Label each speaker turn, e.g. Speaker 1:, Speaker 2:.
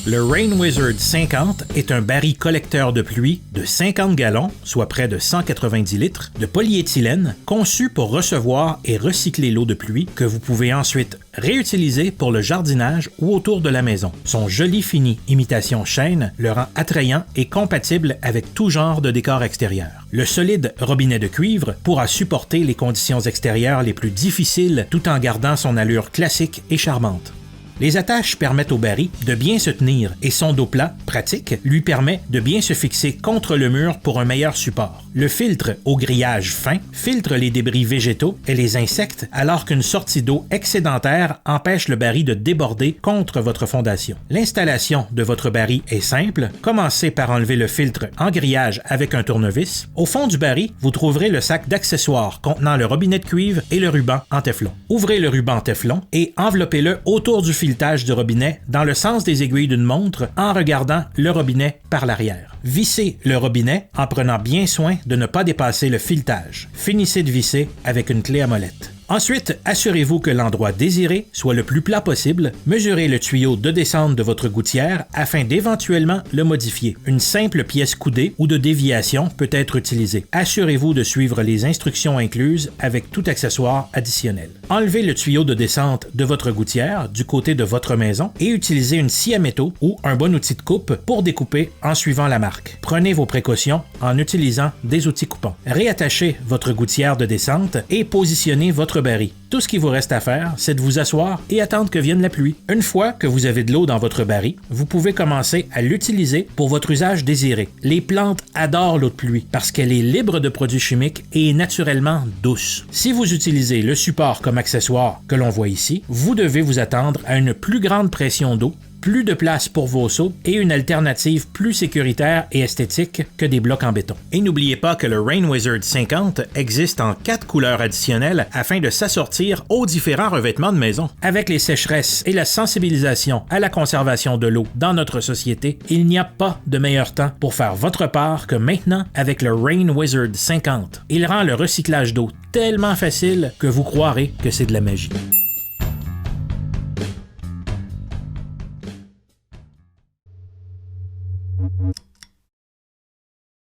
Speaker 1: Le Rain Wizard 50 est un baril collecteur de pluie de 50 gallons, soit près de 190 litres, de polyéthylène conçu pour recevoir et recycler l'eau de pluie que vous pouvez ensuite réutiliser pour le jardinage ou autour de la maison. Son joli fini imitation chêne le rend attrayant et compatible avec tout genre de décor extérieur. Le solide robinet de cuivre pourra supporter les conditions extérieures les plus difficiles tout en gardant son allure classique et charmante. Les attaches permettent au baril de bien se tenir et son dos plat, pratique, lui permet de bien se fixer contre le mur pour un meilleur support. Le filtre au grillage fin filtre les débris végétaux et les insectes alors qu'une sortie d'eau excédentaire empêche le baril de déborder contre votre fondation. L'installation de votre baril est simple. Commencez par enlever le filtre en grillage avec un tournevis. Au fond du baril, vous trouverez le sac d'accessoires contenant le robinet de cuivre et le ruban en téflon. Ouvrez le ruban en téflon et enveloppez-le autour du filetage du robinet dans le sens des aiguilles d'une montre en regardant le robinet par l'arrière. Vissez le robinet en prenant bien soin de ne pas dépasser le filetage. Finissez de visser avec une clé à molette. Ensuite, assurez-vous que l'endroit désiré soit le plus plat possible. Mesurez le tuyau de descente de votre gouttière afin d'éventuellement le modifier. Une simple pièce coudée ou de déviation peut être utilisée. Assurez-vous de suivre les instructions incluses avec tout accessoire additionnel. Enlevez le tuyau de descente de votre gouttière du côté de votre maison et utilisez une scie à métaux ou un bon outil de coupe pour découper en suivant la marque. Prenez vos précautions en utilisant des outils coupants. Réattachez votre gouttière de descente et positionnez votre baril. Tout ce qu'il vous reste à faire, c'est de vous asseoir et attendre que vienne la pluie. Une fois que vous avez de l'eau dans votre baril, vous pouvez commencer à l'utiliser pour votre usage désiré. Les plantes adorent l'eau de pluie parce qu'elle est libre de produits chimiques et est naturellement douce. Si vous utilisez le support comme accessoire que l'on voit ici, vous devez vous attendre à une plus grande pression d'eau, plus de place pour vos seaux et une alternative plus sécuritaire et esthétique que des blocs en béton. Et n'oubliez pas que le Rain Wizard 50 existe en 4 couleurs additionnelles afin de s'assortir aux différents revêtements de maison. Avec les sécheresses et la sensibilisation à la conservation de l'eau dans notre société, il n'y a pas de meilleur temps pour faire votre part que maintenant avec le Rain Wizard 50. Il rend le recyclage d'eau tellement facile que vous croirez que c'est de la magie.